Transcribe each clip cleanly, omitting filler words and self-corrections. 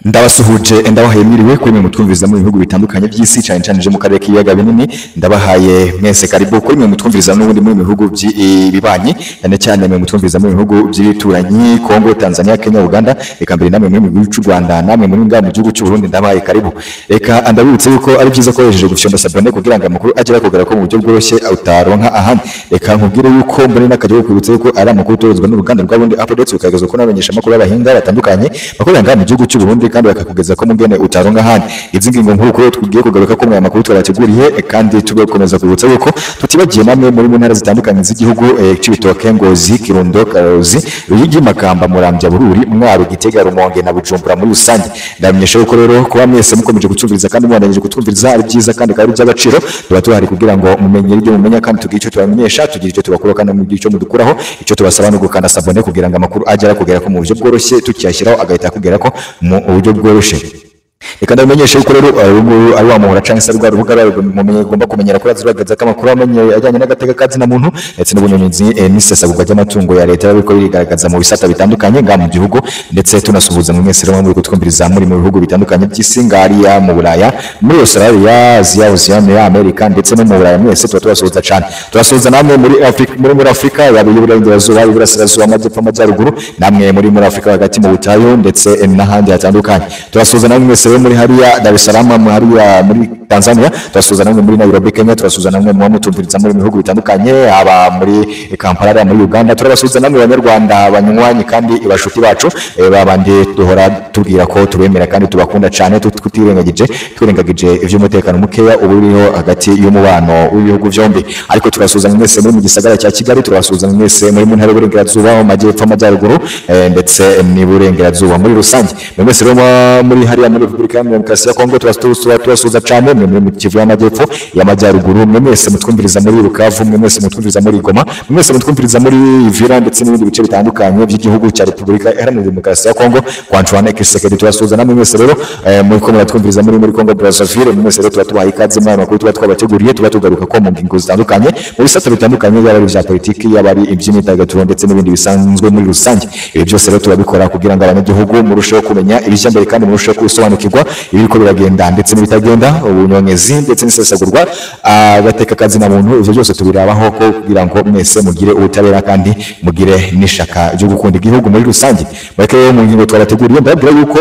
Ndabasuhuje ndabahaye mwiriwe kuri mwe mutwumviriza mu bihugu bitandukanye by'isi cyane cyane je mu karere k'ibiyaga binini ndabahaye mwese karibu kuri mwe mutwumviriza n'ubundi mu bihugu by'ibibanye cyane cyane mwe mutwumviriza mu bihugu by'ibituranyi Kongo, Tanzania, Kenya, Uganda eka mbere namwe mu gihugu cy'u Rwanda namwe muri ngaha mu gihugu cy'u Burundi ndabahaye karibu eka ndabibutse yuko ari byiza ko yejeje gufyonda sabone kugira ngo amakuru agera kugera ko mu buryo bworoshye utaronka ahandi eka nkubwire yuko mbere n'akajya kwibutsa yuko ari amakuru tozwa n'uruganda rwa Burundi updates ukagezwa ko nabanyesha amakuru y'abahinga batandukanye bakorera ngaha mu gihugu cy'u Burundi kandi bakakugeza ko mugene utaronga handi izi ngingo nkuru ko tugiye kugaruka ko mu makuru twarateguriye kandi tugakomeza kubutsa yuko tutibagiye namwe muri mu ntara zitandukanye z'igihugu Cibitoke, Ngozi, Kirundo, Karuzi, Ruyigi, Makamba, Muramvya, Bururi, Mwaro, Gitega, Rumonge na Bujumbura muri rusange ndamenyesha yuko rero kuba mwese mukomeje gutumviriza kandi mwandanije gutumviriza ari byiza kandi ari by'agaciro tuba tuhari kugira ngo mumenye ibyo mumenya kandi tugira icyo tubamenyesha tugira icyo tubakora kandi mu icyo mudukuraho icyo tubasaba no gukanda sabone kugira ngo amakuru agera kugera ko mu buryo bworoshye tukiyashyiraho agahita kugera ko mu buryo bworoshye reka ndamenyesha yuko rero ari wa muhora canke se rwa rubuga mumenye gomba kumenyera ko aziragaza kamakuru amenye ajyanye n'agateka kazi na muntu ndetse n'ubunyonzi n'isesagurwa ry'amatungo ya leta y'abiko birigaragaza mu bisata bitandukanye nga mu gihugu ndetse tunasuhuza mu mwese rero muri kutwumviriza muri mu bihugu bitandukanye by'isi ngariya mu Buraya muri Australia, Asia, Oceania, America ndetse no mu Buraya mwese tubasuhuza cyane turasuhuza namwe muri Afrika y'Iburengerazuba, Iburasirazuba, Amajyepfo, Amajyaruguru namwe muri Afrika hagati mu butayu ndetse n'ahandi hatandukanye turasuhuza namwe mwese muri hariya Dar es Salaam muri Tanzania turasuhuza namwe muri Nairobi Kenya turasuhuza namwe mu mutumviriza muri bihugu bitandukanye aba muri Kampala muri Uganda turabasuhuza namwe abanyarwanda abanywanyi kandi ibashuti bacu babandi duhora tubwira ko tubemera kandi tubakunda cyane twirengagije ivy'umutekano mukeya uburiho hagati y'umubano w'ibihugu byombi ariko turasuhuza mwese muri mu gisagara cya Kigali turasuhuza mwese muri mu ntara y'Iburengerazuba mu Majyepfo Amajyaruguru ndetse n'Iburengerazuba muri rusange mwese rero muri hariya muri Republika ya Demokarasi ya Kongo turasuhuza cyane mu Kivu y'Amajyepfo y'Amajyaruguru mwese mutwumviriza muri Bukavu mwese mutwumviriza muri Goma mwese mutwumviriza muri Uvira ndetse n'ibindi bice bitandukanye by'igihugu cya Republika Iharanira Demokarasi ya Kongo kwa Antoine Kisekedi turasuhuza namwe mwese rero muri ko muratwumviriza muri Kongo Brazzaville mwese rero tubaha ikaze mu makuru twabateguriye tugaruka ko mu ngingo zitandukanye mu bisata bitandukanye yaba ari bya politiki yaba ari iby'imyidagaduro ndetse n'ibindi bisanzwe muri rusange ibi byose rero turabikora kugira ngo abanyagihugu murusheho kumenya ibijya mbere kandi murusheho gusobanukirwa ibiriko biragenda ndetse n'ibitagenda ubunyonyezi ndetse n'isesagurwa agateka kazi na muntu ivyo byose tubirabaho ko kugira ngo mwese mugire ubutabera kandi mugire n'ishaka ryo gukunda igihugu muri rusange bareke mu ngingo twabateguriye ndabwira yuko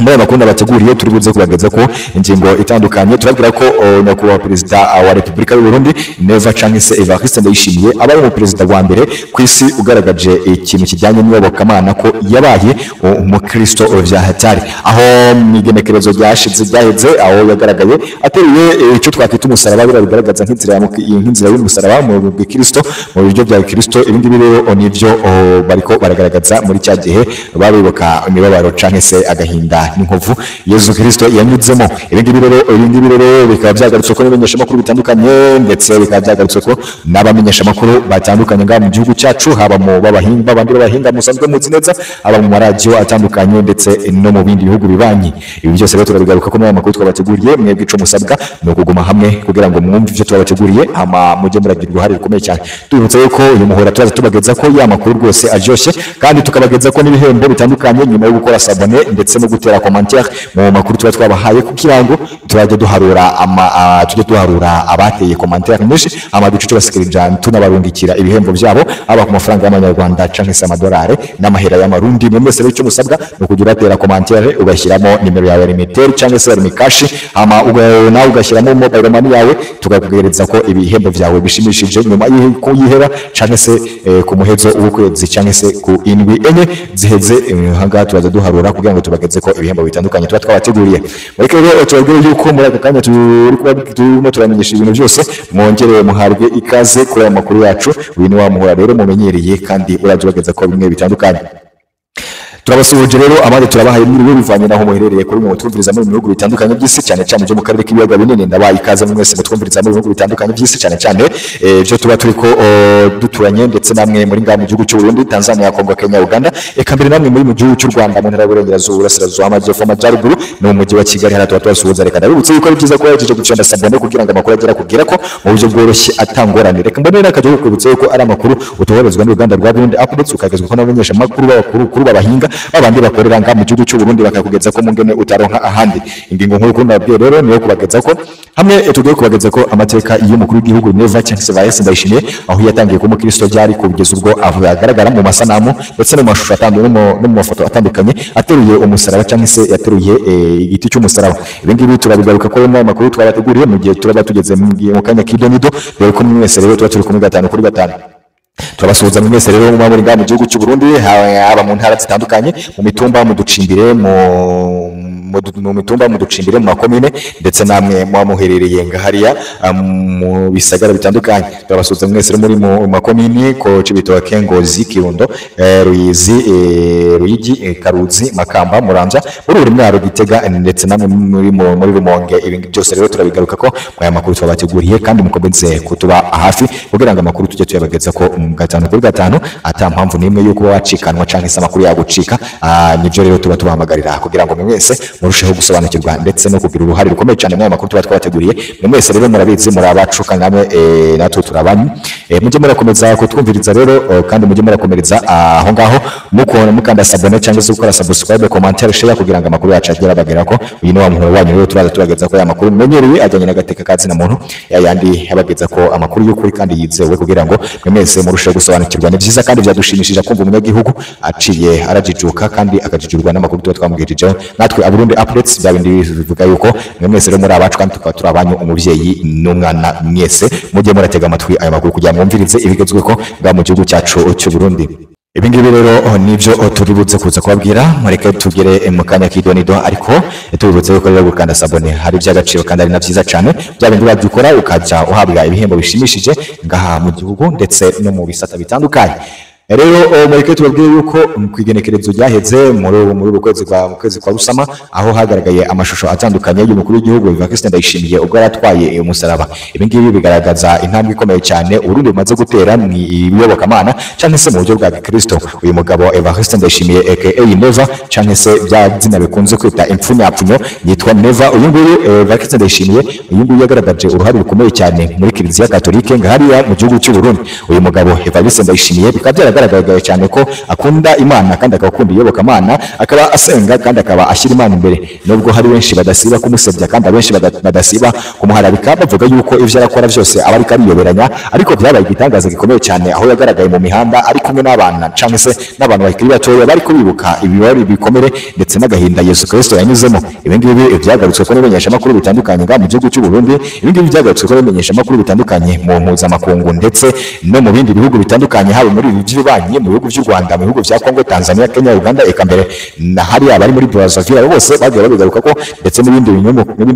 muri makunda bateguriye turi buze kubageza ko ingingo itandukanye turabwira ko nyakubahwa perezida wa Republika y'u Burundi Neva canke se Evariste Ndayishimiye abaye mu perezida wa mbere ku isi ugaragaje ikintu kijyanye n'iyobokamana ko yabaye umukristo vya hatari aho migenekerezo ryashize ryaheze aho yagaragaye ateriye icyo twakwita umusaraba biragaragaza nk'inzira y'umusaraba mu Kristo mu buryo bya Kristo ibindi rero nivyo bariko baragaragaza muri cya gihe babiboka imibabaro canke se agahinda n'inkovu Yesu Kristo yanyuzemo ibindi rero bikaba byagarutswe ko n'abamenyesha makuru bitandukanye ndetse bikaba byagarutswe ko n'abamenyesha makuru batandukanye ngaha mu gihugu cyacu haba mu babahinga abandi babahinga musanzwe muzi neza aba mu radio atandukanye ndetse no mu bindi bihugu bibanyi ibi byose rero turabigaruka ko n'amakuru twabateguriye mwebwe ico musabwa no kuguma hamwe kugira ngo mwumve ivyo twabateguriye ama mujye muragira uruhare rukomeye cyane tubutse yuko uyu muhora turaza tubageza ko ya makuru rwose ajoshye kandi tukabageza ko n'ibihembo bitandukanye nyuma yo gukora sabone ndetse no gutera commentaire mu makuru tuba twabahaye kugira ngo tujye duharura abateye commentaire nyinshi amaduce tubasikirija tunabarungikira ibihembo byabo aba ku mafaranga y'amanyarwanda canke se amadolari n'amahera y'amarundi mwese rero icyo musabwa no kugira atera commentaire ugashyiramo nimero yawe limited canke se limikashi ama nawe ugashyiramo mobile money yawe tugakugereza ko ibihembo byawe bishimishije nyuma y'uko yihera canke se ku muhezo w'ukwezi canke se ku indwi enye ziheze hanga tubaza duharura kugira ngo tubageze ko ibihembo bitandukanye tuba twabateguriye ariko rero tubabwire yuko muri aka kanya turimo turamenyesha ibintu byose mwongereye muharwe ikaze kuri aya makuru yacu uyu ni wa muhora rero mumenyereye kandi urajubageza ko bimwe bitandukanye turabasuhuje rero abandi turabahaye mwiriwe bivanye naho muherereye kuri mu twumviriza mu bihugu bitandukanye by'isi cyane cyane byo mu karere k'ibiyaga binini ndabaye ikaze mwese mutwumviriza mu bihugu bitandukanye by'isi cyane cyane byo tuba turiko duturanye ndetse namwe muri ngaha mu gihugu cy'u Burundi Tanzania Kongo Kenya Uganda eka mbere namwe muri mu gihugu cy'u Rwanda mu ntara y'Iburengerazuba Burasirazuba Amajyepfo Amajyaruguru no mu mujyi wa Kigali hara tuba twasuhuza reka ndabibutse yuko ari byiza ko yajeje gucanda sabone kugira ngo amakuru agera kugira ko mu buryo bworoshye atangorane reka mbere n'akaje kwibutsa yuko ari amakuru utoherezwa n'uruganda rwa Burundi updates ukagezwa ko n'abamenyesha makuru b'abakuru babahinga babandi bakorera nga mu gihugu cy'u Burundi bakakugeza ko mungene utaronka ahandi. Ingingo nkuru nabwiye rero niyo kubageza ko hamwe tugiye kubageza ko amateka y'umukuru w'igihugu Neva cyangwa se Evariste Ndayishimiye aho yatangiye ko umukristo byari kugeza ubwo agaragara mu masanamu ndetse no mu mashusho atandukanye no mu mafoto atandukanye ateruye umusaraba cyangwa se yateruye igiti cy'umusaraba. Ibi ngibi turabigaruka ko mu makuru twabateguriye mu gihe turaba tugeze mu kanya k'idonido rero ko mwese rero tuba turi kumwe 5 kuri 5. Turabasuhuza mwese rero mu muri mu gihugu cy'u Burundi haba mu ntara zitandukanye mu mitumba mu ducimbire mu mitumba mu ducimbire mu makomine ndetse namwe muherereye ngahariya mu bisagara bitandukanye. Turabasuhuza mwese muri mu makomine ko Cibitoke, Ngozi, Kirundo, Ruyizi, Ruyigi, Karuzi, Makamba, Muramvya, muri mwaro Gitega ndetse namwe muri Rumonge. Ibingi byose rero turabigaruka ko mu makuru twabateguriye kandi mukomeze kutuba hafi kugira ngo amakuru tujye tuyabageza ko 5 kuri 5 ata mpamvu nimwe yuko wacikanwa canke se amakuru yagucika. Nibyo rero tuba tubahamagarira kugira ngo mwese murusheho gusobanukirwa ndetse no kugira uruhare rukomeye cyane mu makuru tuba twabateguriye. Mwese rero murabizi muri abacu kandi namwe natwe turabanyu. Mujye murakomeza kutwumviriza rero kandi mujye murakomereza aho ngaho mukanda sabone cyangwa se gukora subscribe, commentaire, share kugira ngo amakuru yacu agera bagera ko uyu ni wa muntu wanyu rero turaza tubageza ko ya makuru menyereye ajyanye n'agateka kazi na muntu yandi yabageza ko amakuru y'ukuri kandi yizewe kugira ngo mwese murusheho gusobanukirwa. Ni byiza kandi byadushimishije kumva umunyagihugu aciye arajijuka kandi akajijurwa n'amakuru tuba twamubwijeho natwe aburundi updates bya bindi bivuga yuko mwese rero muri abacu kandi tukaba turabanyu umuvyeyi n'umwana mwese mujye muratega amatwi aya makuru kugira mwumvirize ibigezwe ko bwa mu gihugu cyacu cy'u Burundi. Ibingibi rero nivyo tuributse kuza kubabwira mureke tugere mu kanya k'idonido ariko tubibutse yuko rero gukanda sabone hari by'agaciro kandi ari na byiza cyane bya bindi babyukora ukaja uhabwa ibihembo bishimishije ngaha mu gihugu ndetse no mu bisata bitandukanye. Rero mureke tubabwire yuko kwigenekerezo ryaheze muri ukwezi kwa Rusama aho hagaragaye amashusho atandukanye y'umukuru w'igihugu Evariste Ndayishimiye ubwo yaratwaye umusaraba. Ibi ngibi bigaragaza intambwe ikomeye cyane Urundi rumaze gutera mu iyobokamana cyangwa se mu buryo bwa Kristo. Uyu mugabo Evariste Ndayishimiye aka Neva cyangwa se bya zina bikunze kwita impfunyapfunyo yitwa Neva. Uyu nguyu Evariste Ndayishimiye uyu nguyu yagaragaje uruhare rukomeye cyane muri Kiliziya Katolike ngahariya mu gihugu cy'u Burundi. Uyu mugabo Evariste Ndayishimiye bikabyara agaragaye cyane ko akunda Imana kandi akakunda iyobokamana akaba asenga kandi akaba ashyira Imana imbere nubwo hari benshi badasiba kumusebya kandi abenshi badasiba kumuharabika bavuga yuko ivyo arakora byose aba ari kariyoberanya ariko byabaye igitangaza gikomeye cyane aho yagaragaye mu mihanda ari kumwe n'abana cyangwa se n'abantu bakiri batoya bari kubibuka ibibari bikomere ndetse n'agahinda Yesu Kristo yanyuzemo. Ibi ngibi byagarutswe ko n'ibamenyesha makuru bitandukanye mu gihugu cy'u Burundi. Ibi ngibi byagarutswe ko n'ibamenyesha makuru bitandukanye mu mpuzamakungu ndetse no mu bindi bihugu bitandukanye haba muri mu bihugu by'u Rwanda, mu bihugu bya Kongo, Tanzania, Kenya, Uganda eka mbere na hariya bari muri Brazzaville bose bagiye babigaruka ko ndetse n'ibindi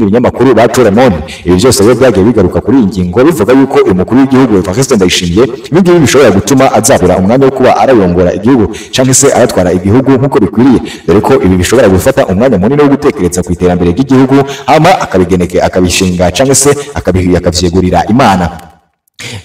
binyamakuru ba Telemonde. Ibi byose rero byagiye bigaruka kuri iyi ngingo bivuga yuko uyu mukuru w'igihugu Evariste Ndayishimiye ibingibi bishobora gutuma azabura umwanya wo kuba arayongora igihugu cyangwa se aratwara igihugu nk'uko bikwiriye dore ko ibi bishobora gufata umwanya munini wo gutekereza ku iterambere ry'igihugu hama akabishinga cyangwa se akavyegurira Imana.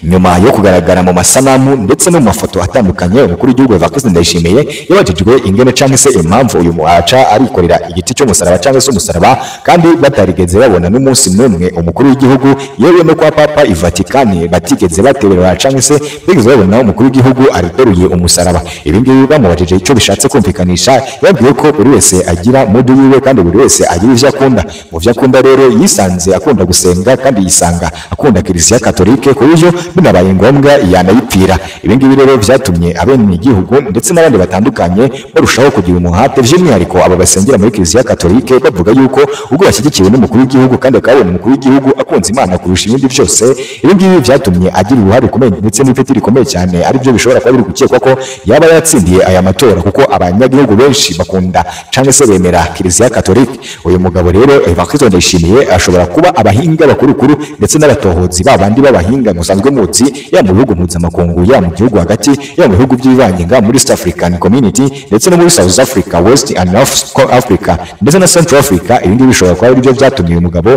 Nyuma yo kugaragara mu masanamu ndetse no mu mafoto atandukanye umukuru w'igihugu Evariste Ndayishimiye yabajijwe ingene cyangwa se impamvu uyu muaca arikorera igiti cyo musaraba cyangwa se umusaraba kandi batarigeze babona n'umunsi n'umwe umukuru w'igihugu yewe no kwa Papa i Vatican batigeze baterera cyangwa se bigeze babona umukuru w'igihugu ariteruye umusaraba. Ibi ngibi bamubajije icyo bishatse kumvikanisha yabwiye ko buri wese agira mudu yiwe kandi buri wese agira ivyo akunda. Mu vyo akunda rero yisanze akunda gusenga kandi yisanga akunda Kiliziya Katolike ku buryo binabaye ngombwa yanayipfira. Ibi ngibi rero byatumye abene igihugu ndetse n'abandi batandukanye barushaho kugira umuhate by'umwihariko aba basengera muri Kiliziya Katolike bavuga yuko ubwo bashyigikiwe n'umukuru w'igihugu kandi akabona umukuru w'igihugu akunze Imana kurusha ibindi byose. Ibi ngibi byatumye agira uruhare rukomeye ndetse n'ipeti rikomeye cyane ari byo bishobora kuba biri gukekwa ko yaba yatsindiye aya matora kuko abanyagihugu benshi bakunda cyangwa se bemera Kiliziya Katolike. Uyu mugabo rero Evariste Ndayishimiye ashobora kuba abahinga bakurukuru ndetse n'abatohozi babandi b'abahinga musanzwe muzi ya mu bihugu mpuzamakungu ya mu gihugu hagati ya mu bihugu by'ibanye nga muri East African Community ndetse no muri South Africa, West and North Africa ndetse na Central Africa. Ibi ngibi bishobora kuba ari byo byatumye uyu mugabo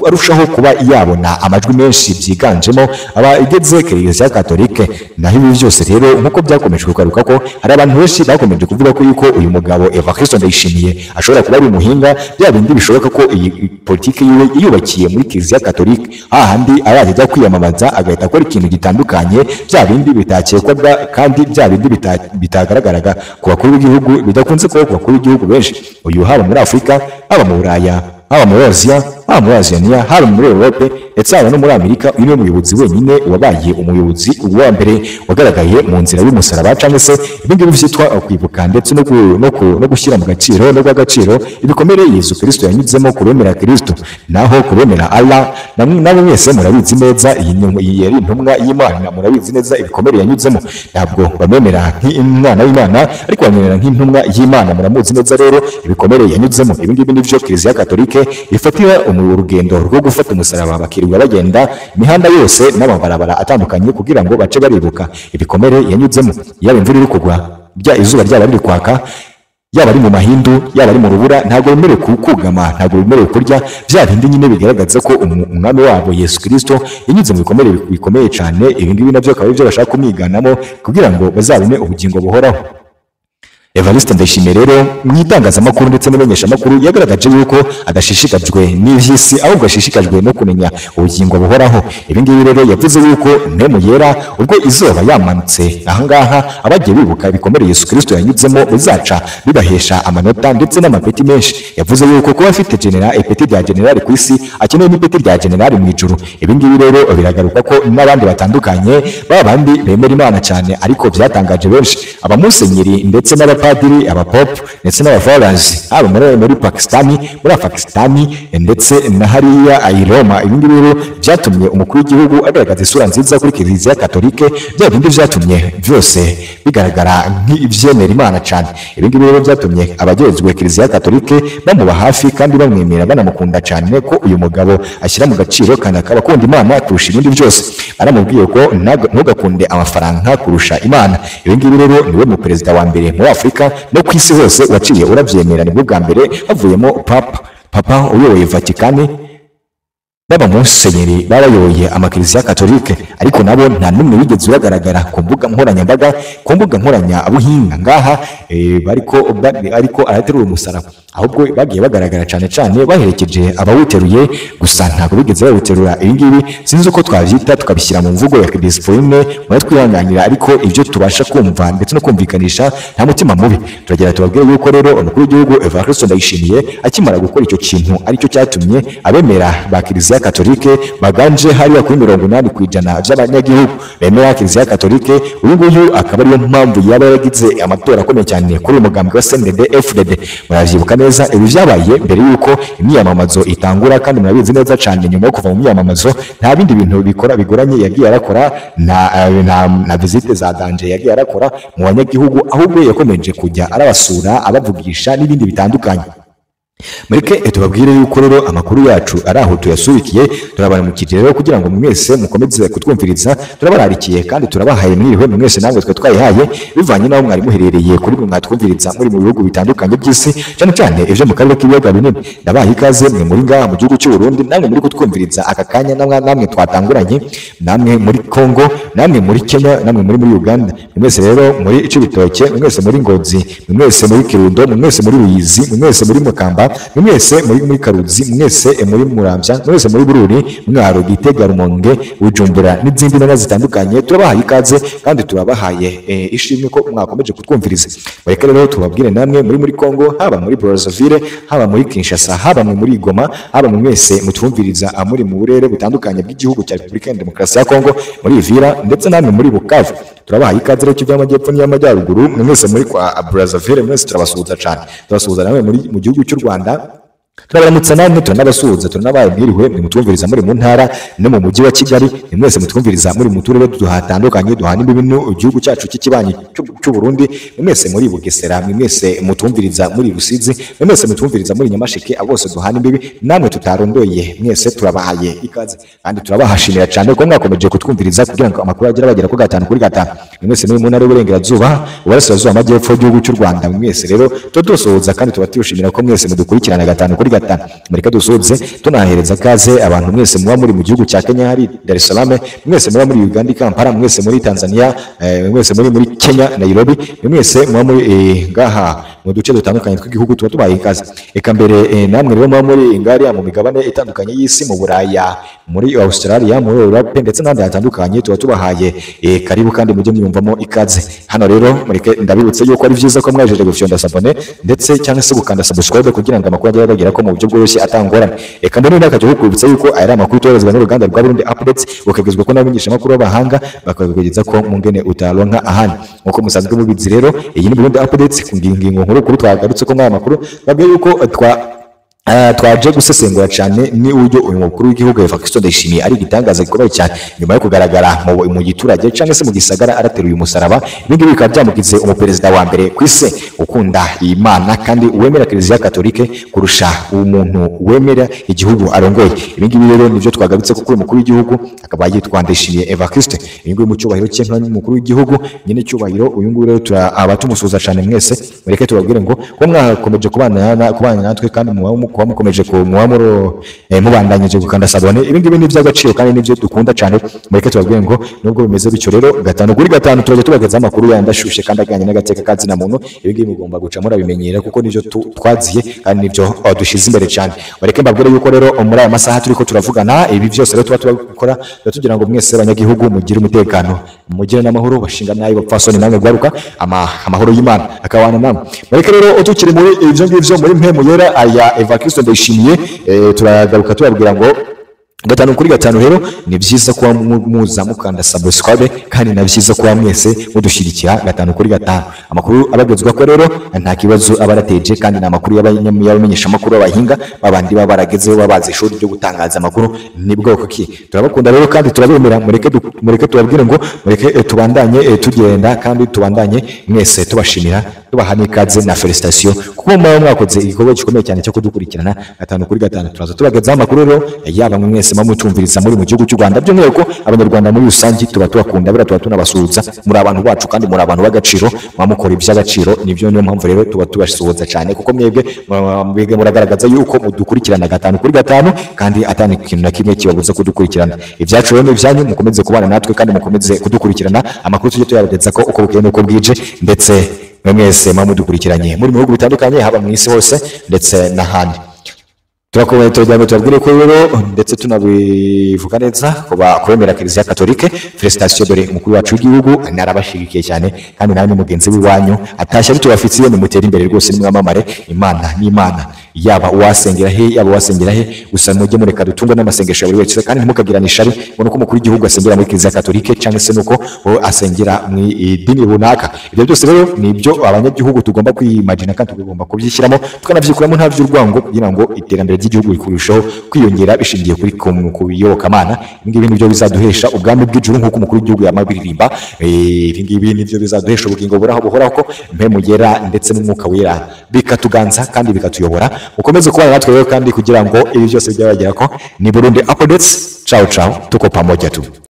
arushaho kuba yabona amajwi menshi byiganjemo abageze Kiliziya Katolike. Naho ibi byose rero nkuko byakomeje kugaruka ko hari abantu benshi bakomeje kuvuga ko yuko uyu mugabo Evariste Ndayishimiye ashobora kuba ari umuhinga bya bindi bishoboka ko iyi politiki yiwe yubakiye muri Kiliziya Katolike hahandi arajya kwiyamamaza agahita akora ikintu gitandukanye bya bindi bitakekwaga kandi bya bindi bitagaragaraga ku bakuru b'igihugu bidakunze kuba ku bakuru b'igihugu benshi. Uyu haba muri Afurika, haba mu Buraya, haba muri Aziya, haba muri Aziyaniya, haba muri Europe ndetse haba no muri Amerika. Uyu niwe muyobozi wenyine wabaye umuyobozi wa mbere wagaragaye mu nzira y'umusaraba, cyangwa se ibingibi byitwa kwibuka ndetse no gushyira mu gaciro no gw'agaciro ibikomere Yesu Kristo yanyuzemo kuremera Kristo. Naho kuremera Allah nabo mwese murabizi neza, iyi yari intumwa y'Imana, murabizi neza ibikomere yanyuzemo. Ntabwo bamemera nk'umwana w'Imana ariko bamemera nk'intumwa y'Imana, muramuzi neza rero ibikomere yanyuzemo. Ibingibi nivyo Kiliziya Katolike ifatira urugendo rwo gufata umusaraba, bakirirwa bagenda imihanda yose n'amabarabara atandukanye kugira ngo bace baribuka ibikomere yanyuzemo. Yaba imvura iri kugwa, izuba ryaba riri kwaka, yaba ari mu mahindu, yaba ari mu rubura, ntabwo bemerewe kugama, ntabwo bemerewe kurya. Bya bindi nyine bigaragaza ko umwami wabo Yesu Kristo yanyuze mu bikomere bikomeye cyane. Ibingibi nabyo akaba aribyo bashaka kumwiganamo kugira ngo bazabone ubugingo buhoraho. Evariste Ndayishimiye rero mu itangazamakuru ndetse n'imenyeshamakuru yagaragaje yuko adashishikajwe n'ivy'isi, ahubwo ashishikajwe no kumenya ubugingo buhoraho. Ibingibi rero yavuze yuko mpemu yera ubwo izoba yamanutse ahangaha, abagiye bibuka ibikomere Yesu Kristo yanyuzemo bizaca bibahesha amanota ndetse n'amapeti menshi. Yavuze yuko kuba afite ipeti rya generali ku isi akeneye n'ipeti rya generali mu ijuru. Ibingibi rero biragaruka ko n'abandi batandukanye babandi bemera Imana cyane, ariko byatangaje benshi abamusenyeri ndetse n'abapadiri, abapope ndetse n'abavarazi haba muri Pakistani, muri Afghanistani ndetse na hariya i Roma. Ibingibi rero byatumye umukuru w'igihugu agaragaza isura nziza kuri Kiliziya Katolike. Bya bindi byatumye byose bigaragara nk'ibyemera Imana cyane. Ibingibi rero byatumye abagezwe Kiliziya Katolike bamuba hafi kandi bamwemera banamukunda cyane, ko uyu mugabo ashyira mu gaciro kandi akaba akunda Imana kurusha ibindi byose. Baramubwiye ko ntugakunde amafaranga kurusha Imana. Ibingibi rero niwe mu perezida wa mbere muri Afurika no ku isi hose waciye urabyemera. Nibwo bwa mbere havuyemo papa uyoboye Vatikani, baba musenyeri barayoboye amakiliziya Katolike, ariko nabo nta n'umwe wigeze uragaragara ku mbuga nkoranyambaga, ku mbuga nkoranya-buhinga ngaha ariko araterura umusaraba, ahubwo bagiye bagaragara cyane cyane baherekeje abawuteruye, gusa ntabwo bigeze bawuterura. Ibingibi sinzi uko twabyita tukabishyira mu mvugo ya disipurine, muratwihanganira, ariko ibyo tubasha kumva ndetse no kumvikanisha nta mutima mubi. Turagera tubabwire yuko rero umukuru w'igihugu Evariste Ndayishimiye akimara gukora icyo kintu aricyo cyatumye abemera ba Kiliziya Katolike baganje hariya kuri 80% by'abanyagihugu bemera Kiliziya Katolike. Uyu nguyu akaba ariyo mpamvu yaba yaragize amatora akomeye cyane kuri umugambwe wa CNDD-FDD. Muravyibuka neza ibi byabaye mbere yuko imyamamazo itangura, kandi murabizi neza cyane nyuma yo kuva mu myamamazo nta bindi bintu bigoranye yagiye arakora, na visite za danje yagiye arakora mu banyagihugu, ahubwo yakomeje kujya arabasura, abavugisha n'ibindi bitandukanye. Mureke tubabwire yuko rero amakuru yacu ari aho tuyasubikiye. Turabaramukije rero kugira ngo mwese mukomeze kutwumviriza, turabararikiye kandi turabahaye mwiriwe mwese, namwe twe twayihaye bivanye naho mwari muherereye kuri mwe mwatwumviriza muri mu bihugu bitandukanye by'isi, cyane cyane ivyo mu karere k'ibiyaga binini. Ndabaha ikaze mwe muri ngaha mu gihugu cy'u Burundi, namwe muri kutwumviriza aka kanya, namwe twatanguranye, namwe muri Kongo, namwe muri Kenya, namwe muri Uganda, mwese rero muri Cibitoke, mwese muri Ngozi, mwese muri Kirundo, mwese muri Ruyizi, mwese muri Mukamba, mwese muri Karuzi, mwese muri Muramvya, mwese muri Bururi, Mwaro, Gitega, Rumonge, Bujumbura n'izindi ntara zitandukanye. Turabahaye ikaze kandi turabahaye ishimwe ko mwakomeje kutwumviriza. Bareka rero tubabwire namwe muri Kongo, haba muri Brazzaville, haba muri Kinshasa, haba muri Goma, haba mwese mutwumviriza muri mu burere butandukanye bw'igihugu cya Repubulika ya Demokarasi ya Kongo, muri Uvira ndetse namwe muri Bukavu. Turabahaye ikaze rero Kivu y'Amajyepfo n'Amajyaruguru, mwese muri kwa Brazzaville, mwese turabasuhuza cyane. Turabasuhuza namwe mu gihugu cy'u Rwanda, turabaramutsa namwe, turanabasuhuza, turanabaye mwiriwe mutwumviriza muri mu ntara no mu mujyi wa Kigali, mwese mutwumviriza muri mu turere duhatandukanye duhana ibintu igihugu cyacu cy'ikibanyi cy'u Burundi, mwese muri Bugesera, mwese mutwumviriza muri Rusizi, mwese mutwumviriza muri Nyamasheke, abose duhana imbibi, namwe tutarondoye, mwese turabahaye ikaze kandi turabahashimira cyane ko mwakomeje kutwumviriza kugira ngo amakuru agera bagera ko 5 kuri 5. Mwese muri mu ntara y'Uburengerazuba, Uburasirazuba, Amajyepfo y'igihugu cy'u Rwanda, mwese rero tudusohoza kandi tubatushimira ko mwese mudukurikirana 5 kuri 5. Mureka dusoze tunahereza kaze abantu mwese muba muri mu gihugu cya Kenya hari Dar es Salaam, mwese muba muri Uganda Kampala, mwese muri Tanzania, mwese muri Kenya Nairobi, mwese muba muri ngaha mu duce dutandukanye tw'igihugu tuba tubaye ikaze. Eka mbere namwe rero muba muri ingari mu migabane itandukanye y'isi, mu Buraya, muri Australia, muri Europe ndetse n'ahandi hatandukanye, tuba tubahaye karibu kandi mujye mwiyumvamo ikaze. Hano rero mureke ndabibutse yuko ari byiza ko mwajeje gufyonda sabone ndetse cyangwa se gukanda subscribe kugira ngo amakuru ajye bagera ko mu buryo bworoshye atangorane. Eka mbere ndakaje kukwibutsa yuko aya ari amakuru tuherezwa n'uruganda rwa Burundi Updates, ukagezwa ko n'abamenyesha makuru b'abahanga bakageza ko mu ngene utaronka ahandi. Nkuko musanzwe mubizi rero, iyi ni Burundi Updates ku ngingo nkuru kuri twagarutse ko nk'aya makuru babwiye yuko twaje gusesengura cyane ni uburyo uyu mukuru w'igihugu Evariste Ndayishimiye ari igitangaza gikomeye cyane nyuma yo kugaragara mu giturage cyangwa se mu gisagara arateruye umusaraba. Ibindi bikaba byamugize umuperezida wa mbere ku isi ukunda Imana kandi wemera Kiliziya Katolike kurusha umuntu wemera igihugu arongoye. Ibindi rero nivyo twagarutse kuko uyu mukuru w'igihugu akaba yitwa Ndayishimiye Evariste. Ibindi mu cyubahiro cye nk'umukuru w'igihugu nyine cyubahiro uyu nguyu rero abatumusuza cyane mwese, mureke tubabwire ngo ko mwakomeje kubana natwe kandi kuba mukomeje mubandanyije gukanda sabone. Ibi ngibi ni by'agaciro kandi nibyo dukunda cyane. Mureke tubabwire ngo nubwo bimeze bityo rero, gatanu kuri gatanu turaje tubageza amakuru yandashushe kandi ajyanye n'agateka kazina muntu. Ibi ngibi mugomba guca murabimenyera kuko nivyo twaziye kandi nivyo dushize imbere cyane. Mureke mbabwire yuko rero muri aya masaha turiko turavugana ibi byose rero tuba tubakora tugira ngo mwese abanyagihugu mugire umutekano, mugire n'amahoro, bashinga nayo bapfasoni namwe gwaruka amahoro y'Imana akawana namwe. Mureke rero tukiri muri ivyo ngivyo muri mpemu yera aya Evariste Ndayishimiye, turagaruka tubabwira ngo gatanu kuri gatanu rero ni byiza kuba muza mukanda subscribe kandi na byiza kuba mwese mudushyigikira gatanu kuri gatanu. Amakuru abagezwa ko rero nta kibazo abarateje kandi na makuru y'abamenyesha makuru abahinga babandi baba baragezeho babaze ishuri ryo gutangaza amakuru ni bwoko ki. Turabakunda rero kandi turabemera. Mureke tubabwire ngo mureke tubandanye tugenda kandi tubandanye mwese tubashimira tubaha ikaze na felicitation kuko mwakoze igikorwa gikomeye cyane cyo kudukurikirana gatanu kuri gatanu. Turaza tubagezaho amakuru rero yaba mwese mutumviriza muri mu gihugu cy'u Rwanda by'umwihariko abanyarwanda muri rusange tuba tubakunda bira tuba tunabasuhuza. Muri abantu bacu kandi muri abantu b'agaciro mwamukora iby'agaciro. Nivyo niyo mpamvu rero tuba tubasuhuza cyane kuko mwebwe muragaragaza yuko mudukurikirana gatanu kuri gatanu kandi atani ikintu na kimwe kibabuza kudukurikirana. Ibyacu rero n'ibyanyu mukomeze kubana natwe kandi mukomeze kudukurikirana. Amakuru tujye tuyabageza ko uko bukeye nuko bwije ndetse mwese mudukurikiranye muri mu bihugu bitandukanye haba mu isi hose ndetse n'ahandi. Turakomeye tubabwire ko rero ndetse tunabivuga neza kuba kwemera Kiliziya Katolike. Felicitation dore umukuru wacu w'igihugu narabashigikiye cyane kandi nawe mugenzi w'iwanyu atashya bitubafitiye ni mutera imbere rwose ni mwamamare. Imana ni Imana yaba uwasengera he gusa mujye mureka dutungwa n'amasengesho ya buri wese kandi ntimukagirane ishari ngo uko umukuru w'igihugu asengera muri Kiliziya Katolike cyangwa se nuko asengera mu idini runaka. Ibyo byose rero ni ibyo abanyagihugu tugomba kwimagina kandi tugomba kubyishyiramo tukanabyikuramo nta by'urwango kugira ngo iterambere ry'igihugu rikurushaho kwiyongera bishingiye kuri kuyobokamana. Ibi ngibi nibyo bizaduhesha ubwami bw'ijuru nk'uko umukuru w'igihugu yamabiririmba. Ibi ngibi nibyo bizaduhesha ubugingo buhoraho ko mpemu yera ndetse n'umwuka wera bikatuganza kandi bikatuyobora. Ukomeze kubana natwe rero kandi kugira ngo ibi byose byabagera ko ni Burundi Updates. Ciao ciao, tuko pamoja tu.